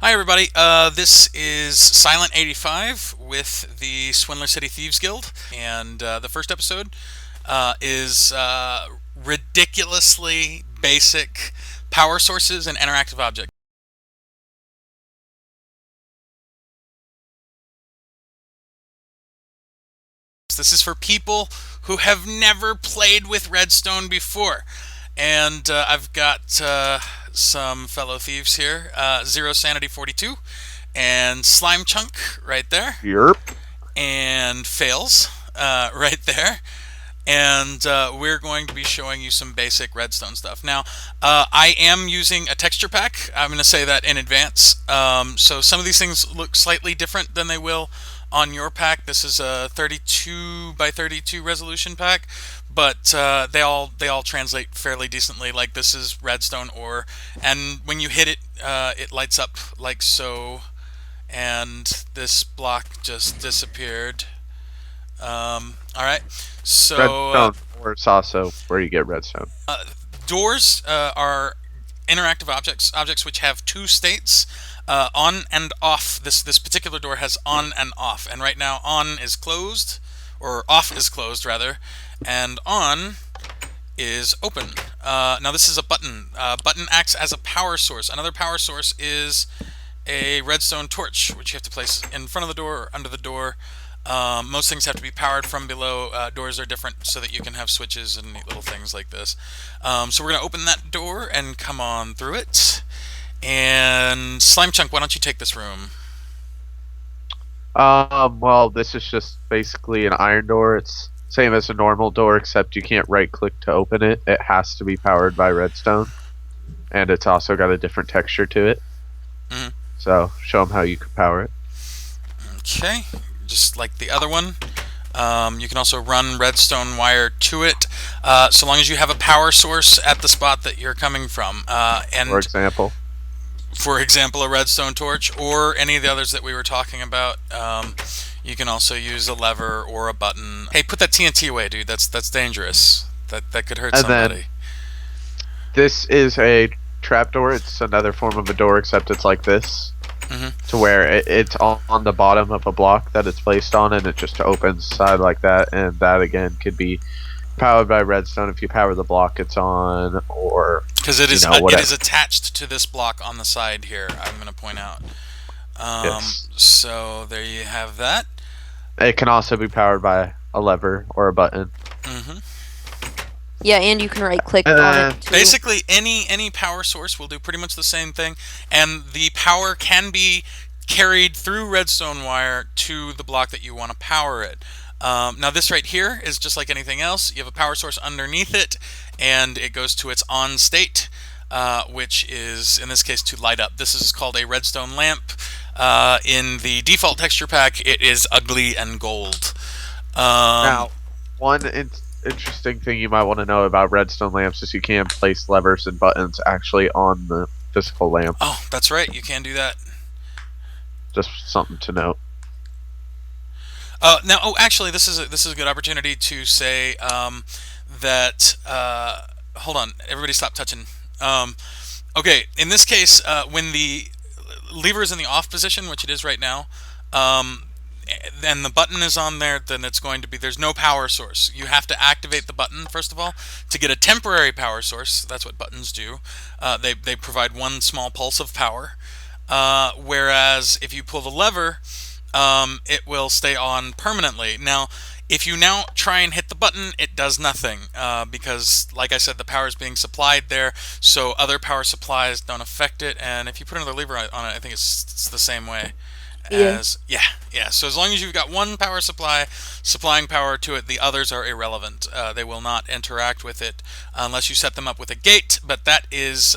Hi, everybody. This is Silent85 with the Swindler City Thieves Guild, and the first episode is ridiculously basic power sources and interactive objects. This is for people who have never played with Redstone before, and I've got some fellow thieves here: Zero Sanity 42 and Slime Chunk right there, Yerp. and Fails right there. And we're going to be showing you some basic redstone stuff. Now, I am using a texture pack. I'm going to say that in advance. So some of these things look slightly different than they will on your pack. This is a 32 by 32 resolution pack, but they all translate fairly decently. Like this is redstone ore, and when you hit it, it lights up like so. And this block just disappeared. All right. So Redstone, or it's also where you get redstone. doors are interactive objects which have two states, on and off. This particular door has on and off, and right now on is closed, or off is closed rather, and on is open. Now this is a button. Button acts as a power source. Another power source is a redstone torch, which you have to place in front of the door or under the door. Most things have to be powered from below. Doors are different so that you can have switches and neat little things like this. So we're going to open that door and come on through it. And Slime Chunk, why don't you take this room? Well, this is just basically an iron door. It's same as a normal door, except you can't right click to open it. It has to be powered by redstone, and it's also got a different texture to it. Mhm. So, show them how you can power it. Okay, just like the other one. You can also run redstone wire to it, so long as you have a power source at the spot that you're coming from. For And example, for example, a redstone torch or any of the others that we were talking about. You can also use a lever or a button. Hey, put that TNT away, dude. That's dangerous. That could hurt and then somebody. this is a trapdoor. It's another form of a door, except it's like this, Hmm. to where it's on the bottom of a block that it's placed on, and it just opens side like that. And that again could be powered by redstone if you power the block it's on, or Because it is it whatever. is attached to this block on the side here. I'm going to point out. Yes, So there you have that. it can also be powered by a lever or a button. Hmm. Yeah, and you can right click And on it then too. Basically, any power source will do pretty much the same thing, and the power can be carried through redstone wire to the block that you want to power it. Now, this right here is just like anything else. You have a power source underneath it, and it goes to its on state, which is in this case to light up. This is called a redstone lamp. In the default texture pack, it is ugly and gold. Um, now, one interesting thing you might want to know about redstone lamps is you can place levers and buttons actually on the physical lamp. oh, that's right. You can do that. Just something to note. Now, oh, actually, this is a good opportunity to say that. Hold on, everybody, stop touching. Um, okay, in this case, when the lever is in the off position, which it is right now, um, and the button is on there, then it's going to be there's no power source. You have to activate the button first of all to get a temporary power source. That's what buttons do. They provide one small pulse of power. Whereas if you pull the lever, it will stay on permanently. Now, if you now try and hit the button, it does nothing because, like I said, the power is being supplied there, so other power supplies don't affect it. And if you put another lever on it, I think it's the same way Yeah. as yeah. So as long as you've got one power supply supplying power to it, the others are irrelevant. They will not interact with it unless you set them up with a gate, but that is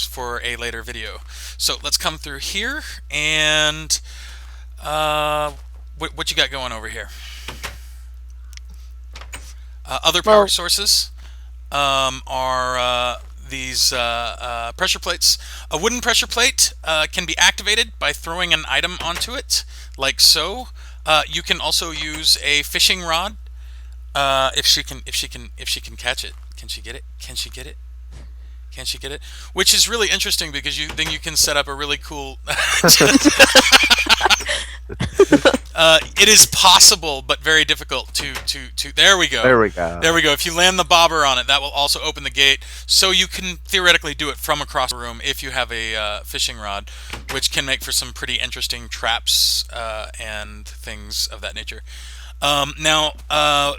for a later video. So let's come through here and what you got going over here? Other power Well, sources are these pressure plates. A wooden pressure plate can be activated by throwing an item onto it, like so. You can also use a fishing rod if she can catch it. Can she get it? Can she get it? Can't you get it? Which is really interesting because then you can set up a really cool. It is possible, but very difficult to. There we go. There we go. There we go. If you land the bobber on it, that will also open the gate, so you can theoretically do it from across the room if you have a fishing rod, which can make for some pretty interesting traps and things of that nature. Now,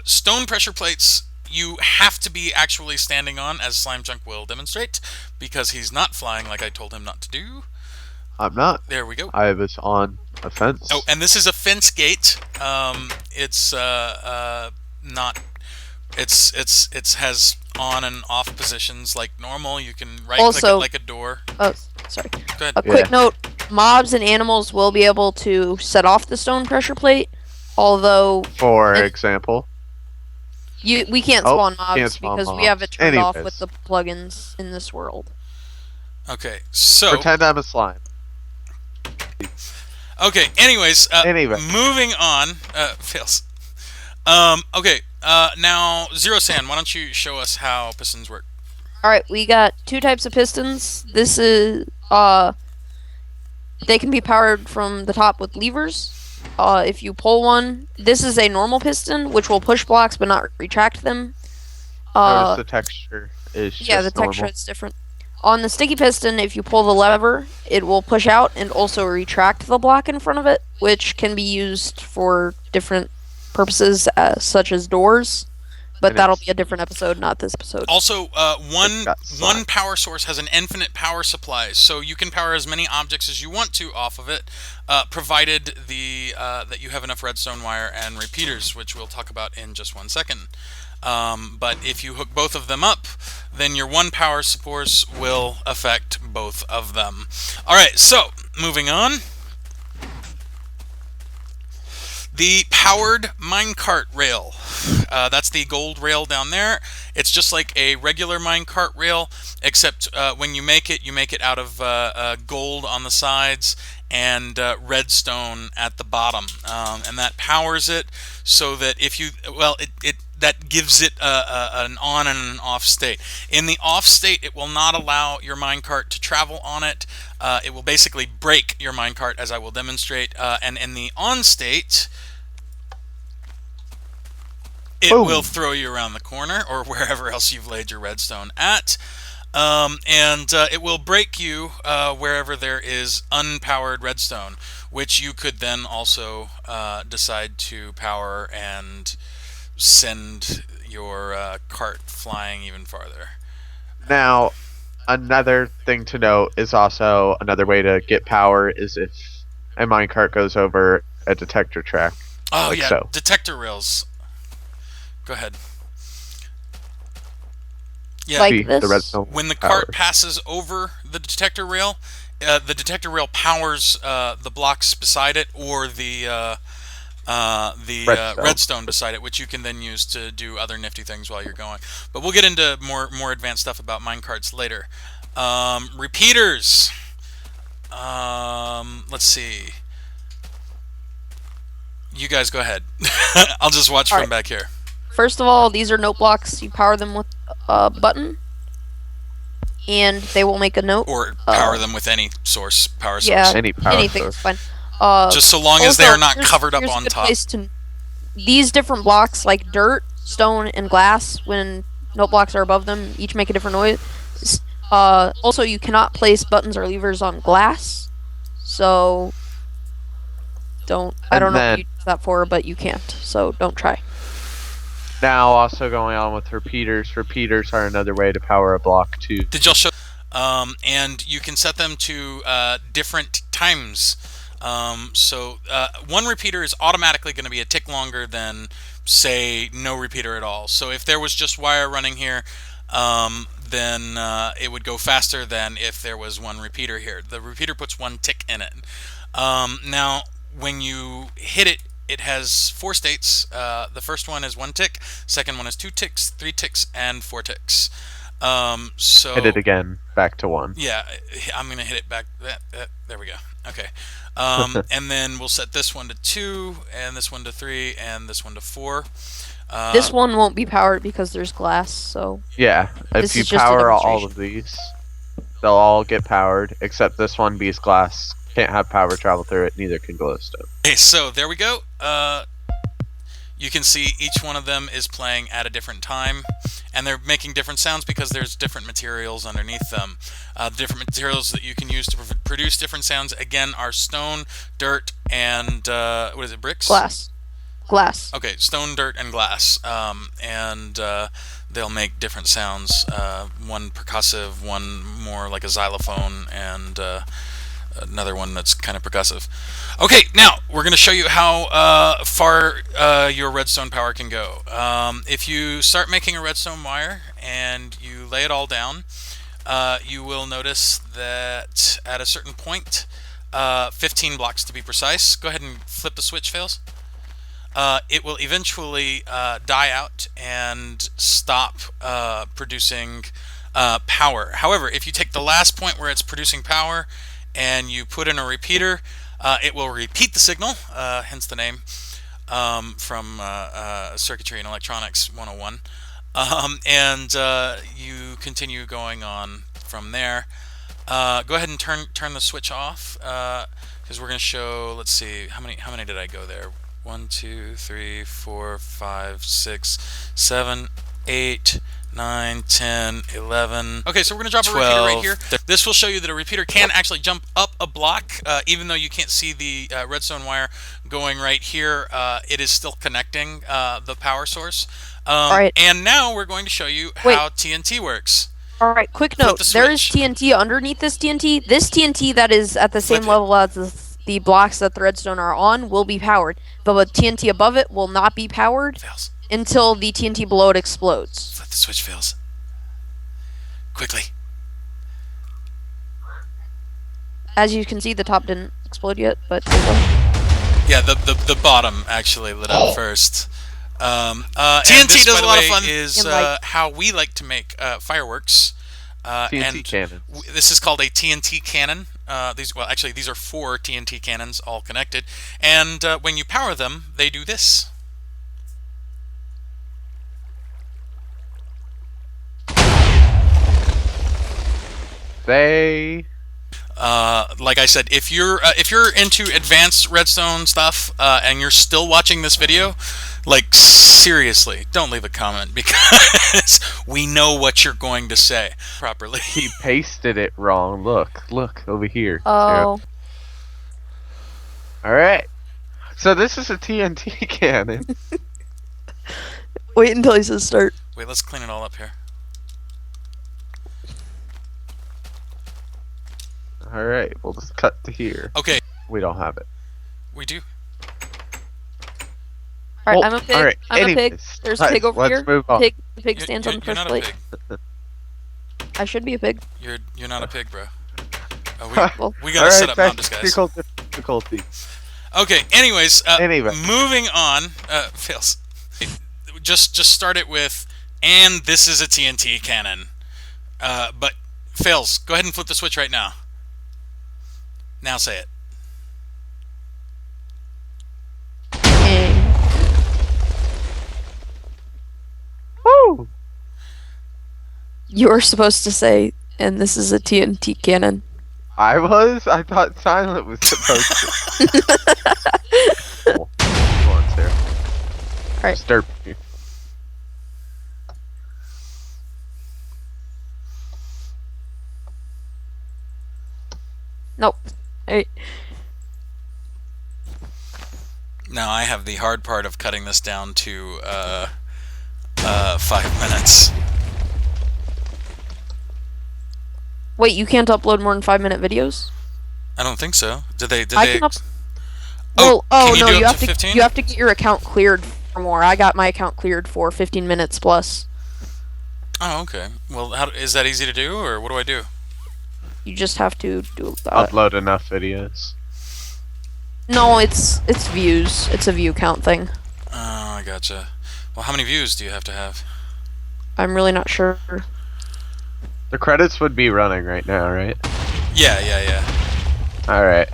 stone pressure plates you have to be actually standing on, as Slime Junk will demonstrate, because he's not flying like I told him not to do. I'm not. There we go. I was on a fence. Oh, and this is a fence gate. It's not. It has on and off positions like normal. You can right click it Also- like a door. Oh, sorry. Go ahead. A quick Yeah. note: mobs and animals will be able to set off the stone pressure plate, although For it- example. we can't Oh, spawn mobs can't spawn because we have it mobs. turned off Anyways. with the plugins in this world. Okay. So. Pretend I'm a slime. Okay. Anyways. Anyway. Moving on. Fails. Okay. Now, Zero Sand, why don't you show us how pistons work? All right, we got two types of pistons. This is they can be powered from the top with levers. If you pull one, this is a normal piston, which will push blocks but not retract them. Notice the texture is Yeah, the just normal. texture is different. On the sticky piston, if you pull the lever, it will push out and also retract the block in front of it, which can be used for different purposes, such as doors. But And that'll it's- be a different episode, not this episode. Also, one got one slime. power source has an infinite power supply, so you can power as many objects as you want to off of it, provided that you have enough redstone wire and repeaters, which we'll talk about in just 1 second. But if you hook both of them up, then your one power source will affect both of them. All right, so moving on. The powered minecart rail. That's the gold rail down there. It's just like a regular minecart rail, except when you make it out of gold on the sides and redstone at the bottom, and that powers it so that if you that gives it an on and an off state. In the off state, it will not allow your minecart to travel on it. It will basically break your minecart, as I will demonstrate. And in the on state, it Boom. will throw you around the corner or wherever else you've laid your redstone at. And it will break you wherever there is unpowered redstone, which you could then also decide to power and send your cart flying even farther. Now, another thing to note is also another way to get power is if a minecart goes over a detector track. Oh, Like yeah, so. detector rails. Go ahead. Yeah, Like See, this? the redstone when the power. cart passes over the detector rail powers the blocks beside it or the Redstone. redstone beside it, which you can then use to do other nifty things while you're going. But we'll get into more advanced stuff about minecarts later. Repeaters. Let's see. You guys go ahead. I'll just watch from Alright. back here. First of all, these are note blocks. You power them with a button, and they will make a note. Or power them with any power source. Yeah, Any power anything's source. fine. Just so long as Also, they are not here's- covered up here's a on good top. place these different blocks, like dirt, stone, and glass, when note blocks are above them, each make a different noise. Also, you cannot place buttons or levers on glass, so I don't know what then- you use that for, but you can't, so don't try. Now, also going on with repeaters. Repeaters are another way to power a block too. Did y'all show? And you can set them to different times. So one repeater is automatically going to be a tick longer than, say, no repeater at all. So if there was just wire running here, then it would go faster than if there was one repeater here. The repeater puts one tick in it. Now, when you hit it, it has 4 states. The first one is 1 tick, second one is 2 ticks, 3 ticks, and 4 ticks. So Hit it again, back to 1. yeah, I'm gonna hit it back. There we go. Okay, and then we'll set this one to 2, and this one to 3, and this one to 4. This one won't be powered because there's glass, so Yeah, this if you is just a power all demonstration. of these, they'll all get powered, except this one, Beast Glass, can't have power travel through it, neither can Glowstone. Okay, so there we go. You can see each one of them is playing at a different time, and they're making different sounds because there's different materials underneath them. The different materials that you can use to produce different sounds, again, are stone, dirt, and what is it, bricks? Glass. Glass. Okay, stone, dirt, and glass. And they'll make different sounds. One percussive, one more like a xylophone, and another one that's kind of percussive. Okay, now we're going to show you how far your redstone power can go. If you start making a redstone wire and you lay it all down, you will notice that at a certain point, 15 blocks to be precise. Go ahead and flip the switch, Fails. It will eventually die out and stop producing power. However, if you take the last point where it's producing power and you put in a repeater, it will repeat the signal, hence the name, from Circuitry and Electronics 101. And you continue going on from there. Go ahead and turn the switch off, because we're going to show, let's see, how many did I go there? 1, 2, 3, 4, 5, 6, 7, 8, 9, 10, 11. Okay, so we're going to drop 12, a repeater right here. This will show you that a repeater can actually jump up a block, even though you can't see the redstone wire going right here. It is still connecting the power source. Alright. And now we're going to show you how TNT works. Alright, quick note. There is TNT underneath this TNT. This TNT that is at the same level as the blocks that the redstone are on will be powered. But the TNT above it will not be powered until the TNT below it explodes. Flip the switch, Fails. Quickly. As you can see, the top didn't explode yet, but yeah, the bottom actually lit up first. TNT this, does a lot of fun. Is how we like to make fireworks. TNT cannon. This is called a TNT cannon. These are 4 TNT cannons all connected, and when you power them, they do this. Like I said, if you're into advanced redstone stuff and you're still watching this video, like seriously, don't leave a comment because we know what you're going to say properly. He pasted it wrong. Look over here. Oh. Yeah. All right. So this is a TNT cannon. Wait until he says start. Wait, let's clean it all up here. Alright, we'll just cut to here. Okay. We don't have it. We do. Alright, I'm a pig. Right, I'm a pig. There's a pig over here. Move on. The pig stands on the first plate. I should be a pig. You're not a pig, bro. Oh, we gotta set up Noobs, guys. Difficulty. Okay, anyways, moving on. Fails. Just start it with, and this is a TNT cannon. But Fails, go ahead and flip the switch right now. Now say it. Woo! You were supposed to say, and this is a TNT cannon. I was? I thought Silent was supposed to. Cool. Go on, Sarah. Alright. Disturb me. Nope. Alright. Now I have the hard part of cutting this down to 5 minutes. Wait, you can't upload more than 5-minute videos? I don't think so. Did they? Oh no, you have to 15? you have to get your account cleared for more. I got my account cleared for 15 minutes plus. Oh, okay. Well, is that easy to do, or what do I do? You just have to do upload enough videos. No, it's views. It's a view count thing. Oh, I gotcha. Well, how many views do you have to have? I'm really not sure. The credits would be running right now, right? Yeah. Alright.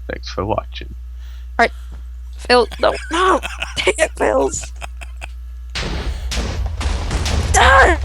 Thanks for watching. Alright. Fail. No, no. Dang it, fails. Ah!